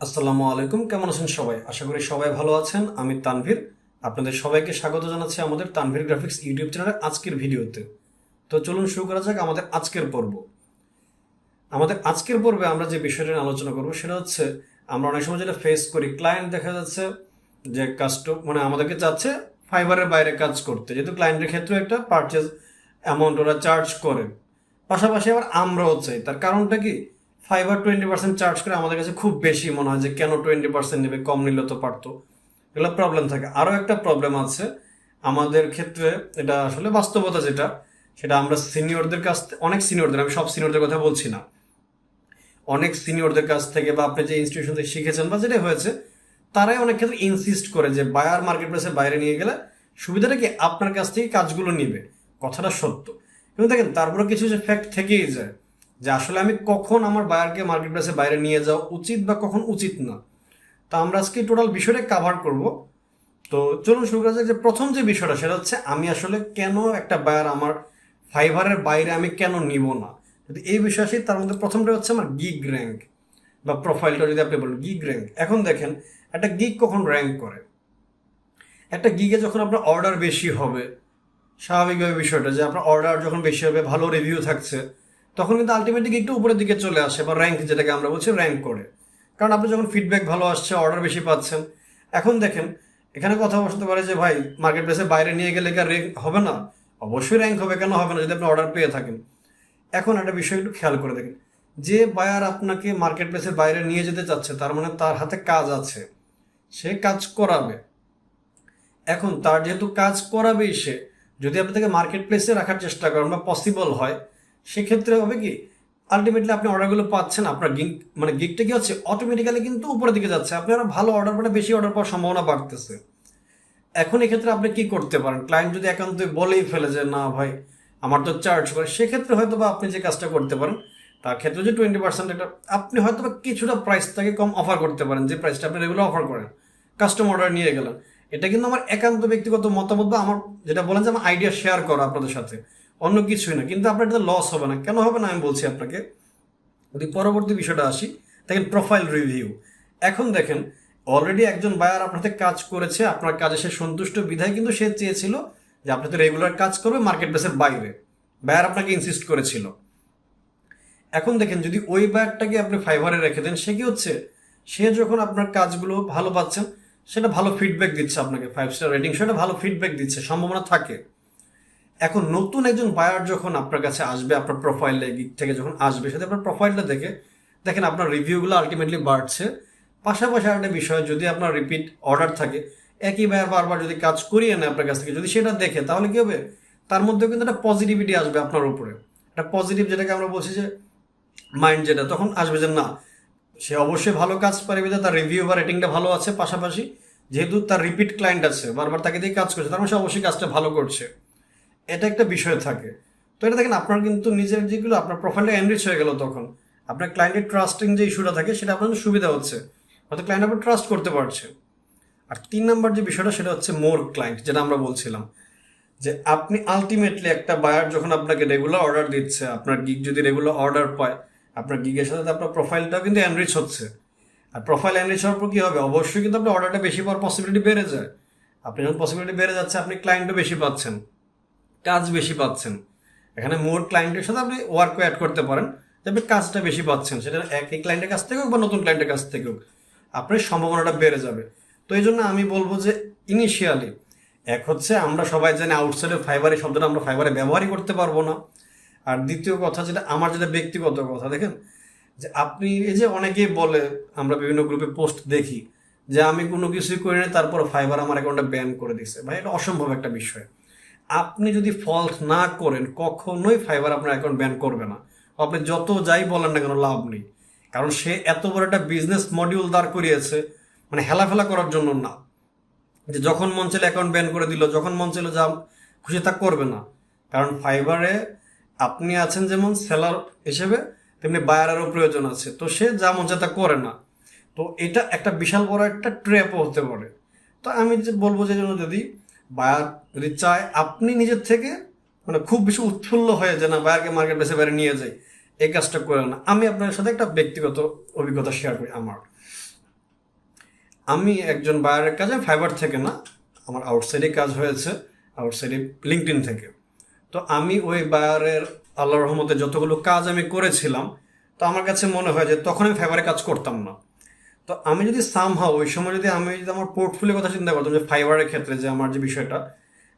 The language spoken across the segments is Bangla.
আসসালামু আলাইকুম, কেমন আছেন সবাই? আশা করি সবাই ভালো আছেন। আমি তানভীর, আপনাদের সবাইকে স্বাগত জানাচ্ছি আমাদের তানভীর গ্রাফিক্স ইউটিউব চ্যানেলের আজকের ভিডিওতে। তো চলুন শুরু করা যাক আমাদের আজকের পর্ব। আমাদের আজকের পর্বে আমরা যে বিষয়টা নিয়ে আলোচনা করবো সেটা হচ্ছে, আমরা অনেক সময় যেটা ফেস করি, ক্লায়েন্ট দেখা যাচ্ছে যে আমাদেরকে চাচ্ছে ফাইবারের বাইরে কাজ করতে, যেহেতু ক্লায়েন্টের ক্ষেত্রে একটা পারচেজ অ্যামাউন্ট ওরা চার্জ করে। পাশাপাশি আবার আমরাও চাই। তার কারণটা কি, ফাইবার 20% চার্জ করে আমাদের কাছে খুব বেশি মনে হয় যে কেন 20% নেবে, কম নিলে তো পারতো। এগুলো প্রবলেম থাকে। আরও একটা প্রবলেম আছে আমাদের ক্ষেত্রে, এটা আসলে বাস্তবতা যেটা, সেটা আমরা সিনিয়রদের কাছ থেকে, অনেক সিনিয়রদের, আমি সব সিনিয়রদের কথা বলছি না, অনেক সিনিয়রদের কাছ থেকে বা আপনি যে ইনস্টিটিউশন থেকে শিখেছেন বা যেটা হয়েছে, তারাই অনেক ক্ষেত্রে ইনসিস্ট করে যে বায়ার মার্কেট প্লেসের বাইরে নিয়ে গেলে সুবিধাটা কি আপনার কাছ থেকে কাজগুলো নিবে। কথাটা সত্য, কিন্তু দেখেন তারপরে কিছু যে ফ্যাক্ট থেকেই যায় যে আসলে আমি কখন আমার বায়ারকে মার্কেট প্লেসের বাইরে নিয়ে যাওয়া উচিত বা কখন উচিত না। তা আমরা আজকে টোটাল বিষয়টা কাভার করব। তো চলুন শুরু করা যাক। যে প্রথম যে বিষয়টা সেটা হচ্ছে, আমি আসলে কেন একটা বায়ার আমার ফাইবারের বাইরে আমি কেন নিব না। যদি এই বিষয় আসি, তার মধ্যে প্রথমটা হচ্ছে আমার গিগ র্যাঙ্ক বা প্রোফাইলটা যদি আপনি বলেন গিগ র্যাঙ্ক। এখন দেখেন, একটা গিগ কখন র্যাঙ্ক করে, একটা গিগে যখন আপনার অর্ডার বেশি হবে, স্বাভাবিকভাবে বিষয়টা যে আপনার অর্ডার যখন বেশি হবে, ভালো রিভিউ থাকছে, তখন কিন্তু আলটিমেটলি একটু উপরের দিকে চলে আসে বা র্যাঙ্ক, যেটাকে আমরা বলছি র্যাঙ্ক করে। কারণ আপনি যখন ফিডব্যাক ভালো আসছে, অর্ডার বেশি পাচ্ছেন। এখন দেখেন, এখানে কথা বসতে পারে যে ভাই মার্কেট প্লেসের বাইরে নিয়ে গেলে কি র্যাঙ্ক হবে না? অবশ্যই র্যাঙ্ক হবে, কেন হবে না যদি আপনি অর্ডার পেয়ে থাকেন। এখন একটা বিষয় একটু খেয়াল করে দেখেন, যে বায়ার আপনাকে মার্কেট প্লেসের বাইরে নিয়ে যেতে চাচ্ছে, তার মানে তার হাতে কাজ আছে, সে কাজ করাবে। এখন তার যেহেতু কাজ করাবেই সে, যদি আপনি তাকে মার্কেট প্লেসে রাখার চেষ্টা করেন বা পসিবল হয়, সেক্ষেত্রে হবে কি, আলটিমেটলি আপনি অর্ডারগুলো পাচ্ছেন, আপনার গিগটা কি হচ্ছে, অটোমেটিক্যালি কিন্তু উপরের দিকে যাচ্ছে, আপনি আরো ভালো অর্ডার মানে বেশি অর্ডার পাওয়ার সম্ভাবনা বাড়তেছে। এখন এক্ষেত্রে আপনি কি করতে পারেন, ক্লায়েন্ট যদি একান্ত বলেই ফেলে যে না ভাই আমার তো চার্জ করে, সেক্ষেত্রে হয়তো বা আপনি যে কাজটা করতে পারেন, তার ক্ষেত্রে যে 20% এটা আপনি হয়তো বা কিছুটা প্রাইস তাকে কম অফার করতে পারেন, যে প্রাইসটা আপনি রেগুলার অফার করেন, কাস্টম অর্ডার নিয়ে গেলেন। এটা কিন্তু আমার একান্ত ব্যক্তিগত মতামত বা আমার যেটা বলেন যে আমার আইডিয়া শেয়ার করা আপনাদের সাথে, অন্য কিছুই না। কিন্তু আপনার এটা লস হবে না। কেন হবে না আমি বলছি আপনাকে। যদি পরবর্তী বিষয়টা আসি, দেখেন প্রোফাইল রিভিউ। এখন দেখেন, অলরেডি একজন বায়ার আপনার সাথে কাজ করেছে, আপনার কাজে সে সন্তুষ্ট, বিধায় কিন্তু সে চেয়েছিল যে আপনার সাথে রেগুলার কাজ করবে মার্কেট প্লেসের বাইরে, বায়ার আপনাকে ইনসিস্ট করেছিল। এখন দেখেন, যদি ওই বায়ারটাকে আপনি ফাইবারে রেখে দেন, সে কি হচ্ছে, সে যখন আপনার কাজগুলো ভালো পাচ্ছেন, সেটা ভালো ফিডব্যাক দিচ্ছে আপনাকে, 5 স্টার রেটিং, সেটা ভালো ফিডব্যাক দিচ্ছে, সম্ভাবনা থাকে। এখন নতুন একজন বায়ার যখন আপনার কাছে আসবে, আপনার প্রোফাইলে গিক থেকে যখন আসবে, সাথে আপনার প্রোফাইলটা দেখে দেখেন আপনার রিভিউগুলো আলটিমেটলি বাড়ছে। পাশাপাশি একটা বিষয়, যদি আপনার রিপিট অর্ডার থাকে, একই বায়ার বারবার যদি কাজ করিয়ে নেয় আপনার কাছ থেকে, যদি সেটা দেখে, তাহলে কি হবে, তার মধ্যেও কিন্তু একটা পজিটিভিটি আসবে আপনার উপরে, একটা পজিটিভ, যেটাকে আমরা বলছি যে মাইন্ড, যেটা তখন আসবে যে না, সে অবশ্যই ভালো কাজ পারে, তার রিভিউ বা রেটিংটা ভালো আছে। পাশাপাশি যেহেতু তার রিপিট ক্লায়েন্ট আছে, বারবার তাকে দিয়ে কাজ করছে, তার মানে সে অবশ্যই কাজটা ভালো করছে। এটা একটা বিষয় থাকে। তো এটা দেখেন, আপনার কিন্তু নিজের যেগুলো আপনার প্রোফাইলটা এনরিচ হয়ে গেল, তখন আপনার ক্লায়েন্টের ট্রাস্টিং যে ইস্যুটা থাকে, সেটা আপনার সুবিধা হচ্ছে, হয়তো ক্লায়েন্ট আপনার ট্রাস্ট করতে পারছে। আর 3 নম্বর যে বিষয়টা, সেটা হচ্ছে মোর ক্লায়েন্ট, যেটা আমরা বলছিলাম যে আপনি আলটিমেটলি একটা বায়ার যখন আপনাকে রেগুলার অর্ডার দিচ্ছে, আপনার গিগ যদি রেগুলার অর্ডার পায়, আপনার গিগের সাথে আপনার প্রোফাইলটাও কিন্তু এনরিচ হচ্ছে। আর প্রোফাইল এনরিচ হওয়ার পর কী হবে, অবশ্যই কিন্তু আপনার অর্ডারটা বেশি পাওয়ার পসিবিলিটি বেড়ে যায়। আপনি যখন পসিবিলিটি বেড়ে যাচ্ছে, আপনি ক্লায়েন্টও বেশি পাচ্ছেন, কাজ বেশি পাচ্ছেন। এখানে মোর ক্লায়েন্টের সাথে আপনি ওয়ার্কও অ্যাড করতে পারেন, যে আপনি কাজটা বেশি পাচ্ছেন, সেটা একই ক্লায়েন্টের কাছ থেকে হোক বা নতুন ক্লায়েন্টের কাছ থেকে হোক, আপনার সম্ভাবনাটা বেড়ে যাবে। তো এই জন্য আমি বলবো যে ইনিশিয়ালি, এক হচ্ছে আমরা সবাই জানি আউটসাইডের ফাইবারে শব্দটা আমরা ফাইবারে ব্যবহারই করতে পারবো না। আর দ্বিতীয় কথা, যেটা আমার যেটা ব্যক্তিগত কথা, দেখেন যে আপনি এই যে অনেকেই বলে, আমরা বিভিন্ন গ্রুপে পোস্ট দেখি যে আমি কোনো কিছুই করি না, তারপর ফাইবার আমার অ্যাকাউন্টটা ব্যান করে দিছে। ভাই, এটা অসম্ভব একটা বিষয়। আপনি যদি ফল্ট না করেন, কখনোই ফাইবার আপনার অ্যাকাউন্ট ব্যান করবে না। আপনি যত যাই বলেন না কেন, লাভ নেই। কারণ সে এত বড় একটা বিজনেস মডিউল দাঁড় করিয়েছে, মানে হেলাফেলা করার জন্য না, যে যখন মন চাইলে অ্যাকাউন্ট ব্যান করে দিল, যখন মন চাইলে যা খুশি তা করবে না। কারণ ফাইবারে আপনি আছেন যেমন সেলার হিসেবে, তেমনি বায়ারেরও প্রয়োজন আছে। তো সে যা মন চায় তা করে না। তো এটা একটা বিশাল বড় একটা ট্র্যাপও হতে পারে। তো আমি যে বলবো, যে জন্য যদি বায়ার যদি চায়, আপনি নিজের থেকে মানে খুব বেশি উৎফুল্ল হয়ে যে না বায়ারকে মার্কেট বেসে বাইরে নিয়ে যাই, এই কাজটা করে না। আমি আপনার সাথে একটা ব্যক্তিগত অভিজ্ঞতা শেয়ার করি আমার। আমি একজন বায়ারের কাজে ফাইবার থেকে না, আমার আউটসাইডে কাজ হয়েছে, আউটসাইডে লিঙ্কডইন থেকে। তো আমি ওই বায়ারের আল্লাহর রহমতে যতগুলো কাজ আমি করেছিলাম, তো আমার কাছে মনে হয় যে তখন আমি ফাইবারে কাজ করতাম না। তো আমি যদি সামহাও ওই সময় যদি আমার পোর্টফোলিওর কথা চিন্তা করতাম, যে ফাইবারের ক্ষেত্রে যে আমার যে বিষয়টা,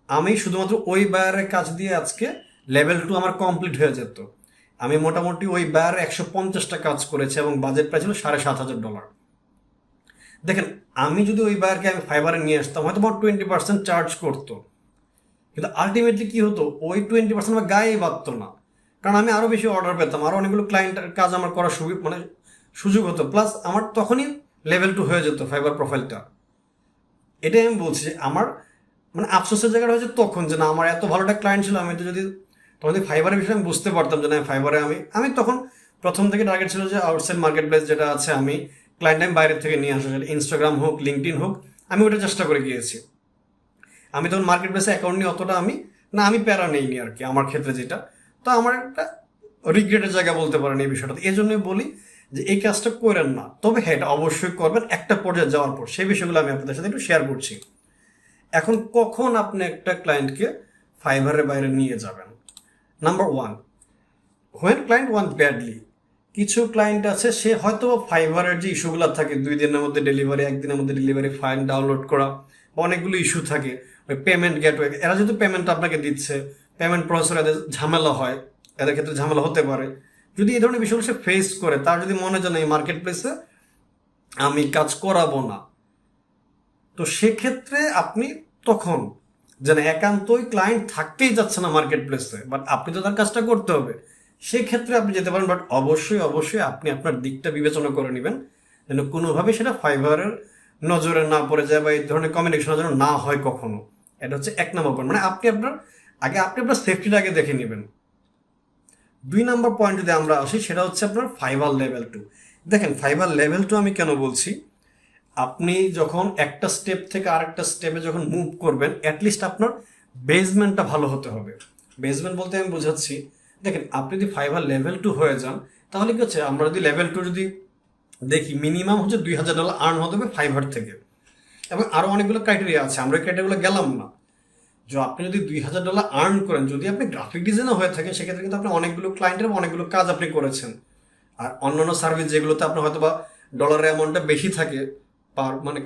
আমি শুধুমাত্র ওই বায়ারের কাজ দিয়ে আজকে লেভেল 2 আমার কমপ্লিট হয়ে যেত। আমি মোটামুটি ওই বায়ারে 150টা কাজ করেছি এবং বাজেট প্রায় ছিল $7,500। দেখেন, আমি যদি ওই বায়ারকে আমি ফাইবারে নিয়ে আসতাম, হয়তো আমার 20% চার্জ করতো, কিন্তু আলটিমেটলি কি হতো, ওই 20% আমার গায়ে বাঁধতো না, কারণ আমি আরও বেশি অর্ডার পেতাম, আরও অনেকগুলো ক্লায়েন্টের কাজ আমার করার সুযোগ হতো, প্লাস আমার তখনই লেভেল 2 হয়ে যেত ফাইবার প্রোফাইলটা। এটাই আমি বলছি যে আমার আফসোসের জায়গাটা হচ্ছে তখন, যে না, আমার এত ভালো একটা ক্লায়েন্ট ছিল, আমি তো যদি তখন যদি ফাইবারের বিষয়ে আমি বুঝতে পারতাম যে না, ফাইবারে আমি তখন প্রথম থেকে টার্গেট ছিল যে আউটসাইড মার্কেট প্লেস যেটা আছে, আমি ক্লায়েন্ট আমি বাইরের থেকে নিয়ে আসা, সেটা ইনস্টাগ্রাম হোক, লিঙ্কডইন হোক, আমি ওটা চেষ্টা করে গিয়েছি। আমি তখন মার্কেট প্লেসে অ্যাকাউন্ট নিয়ে অতটা আমি প্যারা নেইনি আর কি, আমার ক্ষেত্রে যেটা। তো আমার একটা রিগ্রেটের জায়গা বলতে পারেন এই বিষয়টা। এই জন্যই বলি যে এই কাজটা করেন না, তবে হ্যাঁ, এটা অবশ্যই করবেন একটা পর্যায়ে যাওয়ার পর। সেই বিষয়গুলো আমি আপনাদের সাথে একটু শেয়ার করছি। এখন কখন আপনি একটা ক্লায়েন্টকে ফাইবারের বাইরে নিয়ে যাবেন? Number 1, when client want badly. কিছু ক্লায়েন্ট আছে, সে হয়তো ফাইবারের যে ইস্যুগুলো থাকে, 2 দিনের মধ্যে ডেলিভারি, 1 দিনের মধ্যে ডেলিভারি, ফাইল ডাউনলোড করা, বা অনেকগুলো ইস্যু থাকে, ওই পেমেন্ট গেটওয়ে, এরা যেহেতু পেমেন্ট আপনাকে দিচ্ছে, পেমেন্ট প্রসেসর এদের ঝামেলা হয়, এদের ক্ষেত্রে ঝামেলা হতে পারে। যদি এই ধরনের বিষয়গুলো সে ফেস করে, তার যদি মনে হয় না এই মার্কেট প্লেসে আমি কাজ করাবো না, তো সেক্ষেত্রে আপনি তখন যেন একান্তই ক্লায়েন্ট থাকতেই যাচ্ছে না মার্কেট প্লেসে, বাট আপনি তো তার কাজটা করতে হবে, সেক্ষেত্রে আপনি যেতে পারেন। বাট অবশ্যই অবশ্যই আপনি আপনার দিকটা বিবেচনা করে নেবেন, যেন কোনোভাবে সেটা ফাইবারের নজরে না পড়ে যায়, বা এই ধরনের কমিউনিকেশন যেন না হয় কখনো। এটা হচ্ছে 1 নম্বর পয়েন্ট, আপনি আপনার সেফটিটা আগে দেখে নেবেন। 2 নম্বর পয়েন্ট যদি আমরা আসি, সেটা হচ্ছে আপনার ফাইবার লেভেল 2। দেখেন, ফাইবার লেভেল 2 আমি কেন বলছি, আপনি যখন একটা স্টেপ থেকে আরেকটা স্টেপে যখন মুভ করবেন, অ্যাটলিস্ট আপনার বেসমেন্টটা ভালো হতে হবে। বেসমেন্ট বলতে আমি বোঝাচ্ছি, দেখেন, আপনি যদি ফাইবার লেভেল 2 হয়ে যান, তাহলে কি হচ্ছে, আমরা যদি লেভেল 2 যদি দেখি, মিনিমাম হচ্ছে $2,000 আর্ন হতে হবে ফাইবার থেকে, এবং আরও অনেকগুলো ক্রাইটেরিয়া আছে, আমরা ওই ক্রাইটেরিয়াগুলো গেলাম না। যে আপনি যদি $2,000 আর্ন করেন, যদি আপনি গ্রাফিক ডিজাইনার হয়ে থাকেন, সেক্ষেত্রে কিন্তু আপনি অনেকগুলো ক্লায়েন্টের অনেকগুলো কাজ আপনি করেছেন। আর অন্যান্য সার্ভিস যেগুলোতে আপনার হয়তো বা ডলারের অ্যামাউন্টটা বেশি থাকে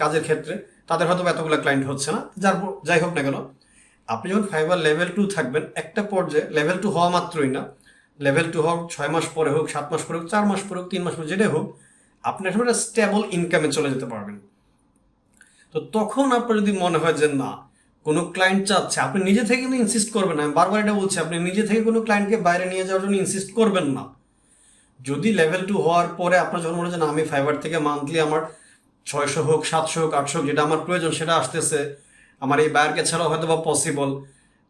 কাজের ক্ষেত্রে, তাদের হয়তো এতগুলো ক্লায়েন্ট হচ্ছে না। যাই হোক না কেন, আপনি যখন ফাইবার লেভেল 2 থাকবেন, একটা পর্যায়ে লেভেল 2 হওয়া মাত্রই না, লেভেল 2 হোক 6 মাস পরে হোক, 7 মাস পরে হোক, 4 মাস পরে হোক, 3 মাস পরে, যেটাই হোক, আপনি আসলে একটা স্টেবল ইনকামে চলে যেতে পারবেন। তো তখন আপনার যদি মনে হয় যে না, কোনো ক্লায়েন্ট চাচ্ছে, আপনি নিজে থেকে কিন্তু ইনসিস্ট করবেন না। আমি বারবার এটা বলছি, আপনি নিজে থেকে কোনো ক্লায়েন্টকে বাইরে নিয়ে যাওয়ার জন্য ইনসিস্ট করবেন না। যদি লেভেল 2 হওয়ার পরে আপনার যখন মনে হয় না, আমি ফাইবার থেকে মান্থলি আমার 600 হোক, 700 হোক, 800 হোক, যেটা আমার প্রয়োজন সেটা আসতেছে, আমার এই বায়ারকে ছাড়াও হয়তো বা পসিবল,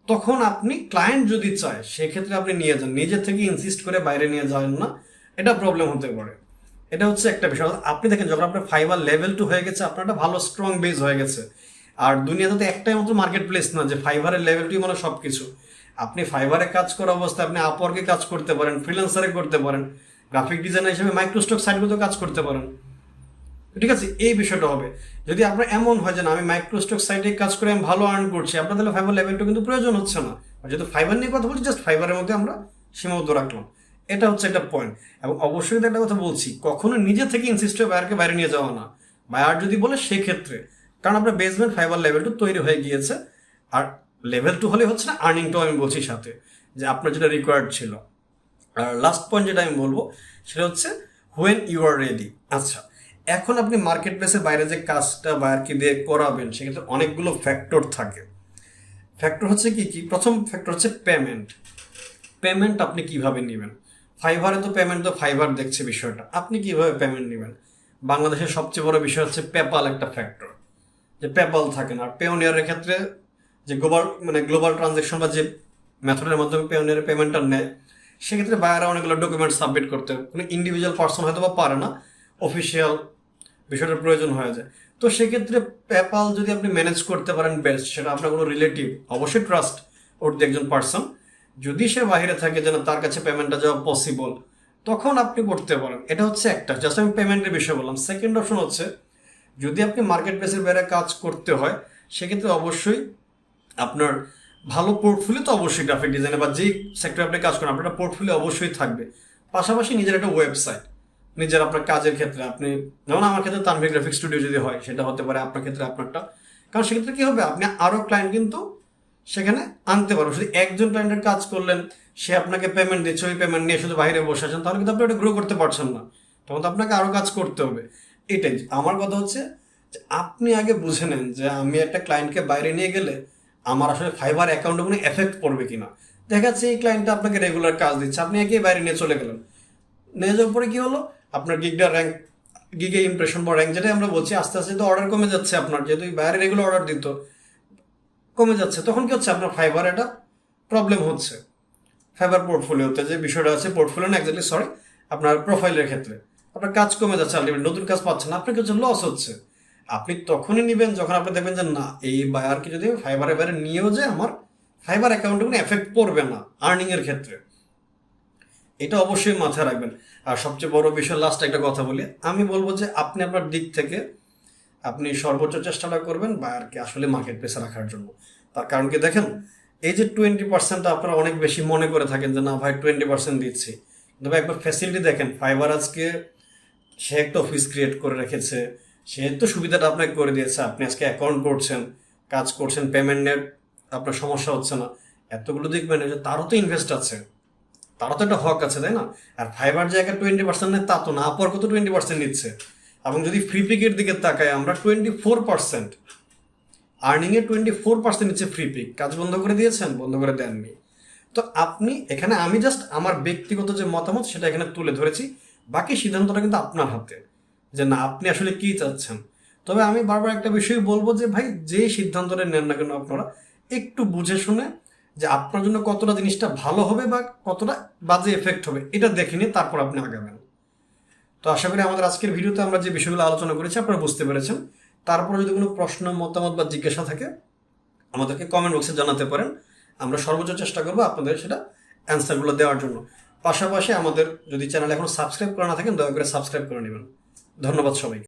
তখন আপনি ক্লায়েন্ট যদি চায়, সেক্ষেত্রে আপনি নিয়ে যান, নিজে থেকে ইনসিস্ট করে বাইরে নিয়ে যান না, এটা প্রবলেম হতে পারে। এটা হচ্ছে একটা বিষয়। আপনি দেখেন, যখন আপনার ফাইবার লেভেল 2 হয়ে গেছে, আপনার একটা ভালো স্ট্রং বেস হয়ে গেছে। আর দুনিয়াতে তো একটাই মতো মার্কেট প্লেস না যে ফাইবারের লেভেল 2 মানে সব কিছু। আপনি ফাইবারে কাজ করা অবস্থায় আপনি আপওয়ার্কে কাজ করতে পারেন, ফ্রিল্যান্সারে করতে পারেন, গ্রাফিক ডিজাইনার হিসেবে মাইক্রোস্টক সাইটগুলোতে কাজ করতে পারেন। ঠিক আছে, এই বিষয়টা হবে। যদি আপনার এমন হয় যে না, আমি মাইক্রোস্টক সাইটে কাজ করে আমি ভালো আর্ন করছি, আপনার তাহলে ফাইবার লেভেল 2 কিন্তু প্রয়োজন হচ্ছে না। আর যেহেতু ফাইবার নিয়ে কথা বলছি, জাস্ট ফাইবারের মধ্যে আমরা সীমাবদ্ধ রাখলাম। এটা হচ্ছে একটা পয়েন্ট। এবং অবশ্যই একটা কথা বলছি, কখনো নিজে থেকে ইনসিস্ট হয়ে বায়ারকে বাইরে নিয়ে যাওয়া না। বায়ার যদি বলে সেক্ষেত্রে, কারণ আপনার বেসমেন্ট ফাইবার লেভেল 2 তৈরি হয়ে গিয়েছে। আর লেভেল 2 হলে হচ্ছে না, আর্নিংটাও আমি বলছি সাথে, যে আপনার যেটা রিকোয়ার্ড ছিল। আর লাস্ট পয়েন্ট যেটা আমি বলবো, সেটা হচ্ছে হোয়েন ইউ আর রেডি। আচ্ছা, এখন আপনি মার্কেট প্লেসের বাইরে যে কাজটা বায়ারকে দিয়ে করাবেন, সেক্ষেত্রে অনেকগুলো ফ্যাক্টর থাকে। ফ্যাক্টর হচ্ছে কি কি, প্রথম ফ্যাক্টর হচ্ছে পেমেন্ট আপনি কিভাবে নেবেন। ফাইবারে তো পেমেন্ট তো ফাইবার দেখছে বিষয়টা, আপনি কিভাবে পেমেন্ট নেবেন। বাংলাদেশের সবচেয়ে বড় বিষয় হচ্ছে পেপাল একটা ফ্যাক্টর, যে পেপাল থাকে না। আর পেওনিয়ারের ক্ষেত্রে যে গ্লোবাল ট্রানজ্যাকশন বা যে মেথডের মাধ্যমে পেওনিয়ারের পেমেন্টটা নেয়, সেক্ষেত্রে বায়াররা অনেকগুলো ডকুমেন্ট সাবমিট করতে, কোনো ইন্ডিভিজুয়াল পার্সন হয়তো বা পারে না, অফিসিয়াল বিষয়টার প্রয়োজন হয়ে যায়। তো সেক্ষেত্রে পেপাল যদি আপনি ম্যানেজ করতে পারেন বেস্ট, সেটা আপনার কোনো রিলেটিভ, অবশ্যই ট্রাস্ট ওর একজন পার্সন, যদি সে বাইরে থাকে যেন তার কাছে পেমেন্টটা যাওয়া পসিবল, তখন আপনি করতে পারেন। এটা হচ্ছে একটা, জাস্ট আমি পেমেন্টের বিষয় বললাম। সেকেন্ড অপশন হচ্ছে যদি আপনি মার্কেট প্লেসের বাইরে কাজ করতে হয় সেক্ষেত্রে অবশ্যই আপনার ভালো পোর্টফোলিও তো অবশ্যই গ্রাফিক ডিজাইনে বা যেই সেক্টরে আপনি কাজ করেন আপনার একটা পোর্টফোলিও অবশ্যই থাকবে। পাশাপাশি নিজের একটা ওয়েবসাইট, নিজের আপনার কাজের ক্ষেত্রে আপনি, যেমন আমার ক্ষেত্রে তানভীর গ্রাফিক স্টুডিও যদি হয় সেটা হতে পারে, আপনার ক্ষেত্রে আপনারটা। কারণ সেক্ষেত্রে কি হবে, আপনি আরও ক্লায়েন্ট কিন্তু সেখানে আনতে পারবেন। শুধু একজন ক্লায়েন্টের কাজ করলেন, সে আপনাকে পেমেন্ট দিচ্ছে, ওই পেমেন্ট নিয়ে শুধু বাইরে বসে আছেন, তাহলে কিন্তু আপনি ওটা গ্রো করতে পারছেন না। তখন তো আপনাকে আরও কাজ করতে হবে। এটাই আমার কথা হচ্ছে যে আপনি আগে বুঝে নেন যে আমি একটা ক্লায়েন্টকে বাইরে নিয়ে গেলে আমার আসলে ফাইবার অ্যাকাউন্টে কোনো এফেক্ট পড়বে কিনা। দেখা যাচ্ছে এই ক্লায়েন্টটা আপনাকে রেগুলার কাজ দিচ্ছে, আপনি একেই বাইরে নিয়ে চলে গেলেন, নিয়ে যাওয়ার পরে কি হলো, আপনার গিগে ইমপ্রেশন বা র্যাঙ্ক যেটা আমরা বলছি, আস্তে আস্তে তো অর্ডার কমে যাচ্ছে। আপনার যেহেতু বাইরে রেগুলার অর্ডার দিত, কমে যাচ্ছে, তখন কি হচ্ছে, আপনার ফাইবার একটা প্রবলেম হচ্ছে। ফাইবার পোর্টফোলিওতে যে বিষয়টা আছে, পোর্টফোলিও না এক্স্যাক্টলি, সরি, আপনার প্রোফাইলের ক্ষেত্রে আপনার কাজ কমে যাচ্ছে, আলটিমেট নতুন কাজ পাচ্ছেন, আপনার কিছু লস হচ্ছে। আপনি তখনই নেবেন যখন আপনি দেখবেন যে না, এই বায়ারকে যদি ফাইবারের বাইরে নিয়েও যায় আমার ফাইবার অ্যাকাউন্টে কোনো এফেক্ট পড়বে না আর্নিংয়ের ক্ষেত্রে। এটা অবশ্যই মাথায় রাখবেন। আর সবচেয়ে বড় বিষয়, লাস্ট একটা কথা বলি, আমি বলবো যে আপনি আপনার দিক থেকে আপনি সর্বোচ্চ চেষ্টাটা করবেন বায়ারকে আসলে মার্কেট প্লেসে রাখার জন্য। তার কারণ কি দেখেন, এই যে 20%টা আপনারা অনেক বেশি মনে করে থাকেন যে না ভাই 20% দিচ্ছি, কিন্তু ভাই একবার ফ্যাসিলিটি দেখেন। ফাইবার আজকে সে একটা অফিস ক্রিয়েট করে রেখেছে, সে তো সুবিধাটা আপনাকে করে দিয়েছে, আপনি আজকে অ্যাকাউন্ট করছেন, কাজ করছেন, পেমেন্টের আপনার সমস্যা হচ্ছে না। এতগুলো দেখবেন যে তারও তো ইনভেস্ট আছে, তারও তো একটা হক আছে, তাই না? আর ফাইবার জায়গায় 20% নেয় তা তো না, পর কত 20% নিচ্ছে। এবং যদি ফ্রি পিকের দিকে তাকাই আমরা, 24% আর্নিংয়ে 24% নিচ্ছে ফ্রি পিক। কাজ বন্ধ করে দিয়েছেন? বন্ধ করে দেননি। তো আপনি এখানে, আমি জাস্ট আমার ব্যক্তিগত যে মতামত সেটা এখানে তুলে ধরেছি, বাকি সিদ্ধান্তটা কিন্তু আপনার হাতে, যে না আপনি আসলে কি চাচ্ছেন। তবে আমি বারবার একটা বিষয় বলবো যে ভাই, যে সিদ্ধান্তটা নেন না কেন আপনারা একটু বুঝে শুনে, যে আপনার জন্য কতটা জিনিসটা ভালো হবে বা কতটা বাজে এফেক্ট হবে এটা দেখে নিয়ে তারপর আপনি আগাবেন। তো আশা করি আমাদের আজকের ভিডিওতে আমরা যে বিষয়গুলো আলোচনা করেছি আপনারা বুঝতে পেরেছেন। তারপরে যদি কোনো প্রশ্ন, মতামত বা জিজ্ঞাসা থাকে আমাদেরকে কমেন্ট বক্সে জানাতে পারেন, আমরা সর্বোচ্চ চেষ্টা করবো আপনাদের সেটা অ্যান্সারগুলো দেওয়ার জন্য। পাশাপাশি আমাদের যদি চ্যানেল এখনো সাবস্ক্রাইব করা না থাকেন দয়া করে সাবস্ক্রাইব করে নেবেন। ধন্যবাদ সবাইকে।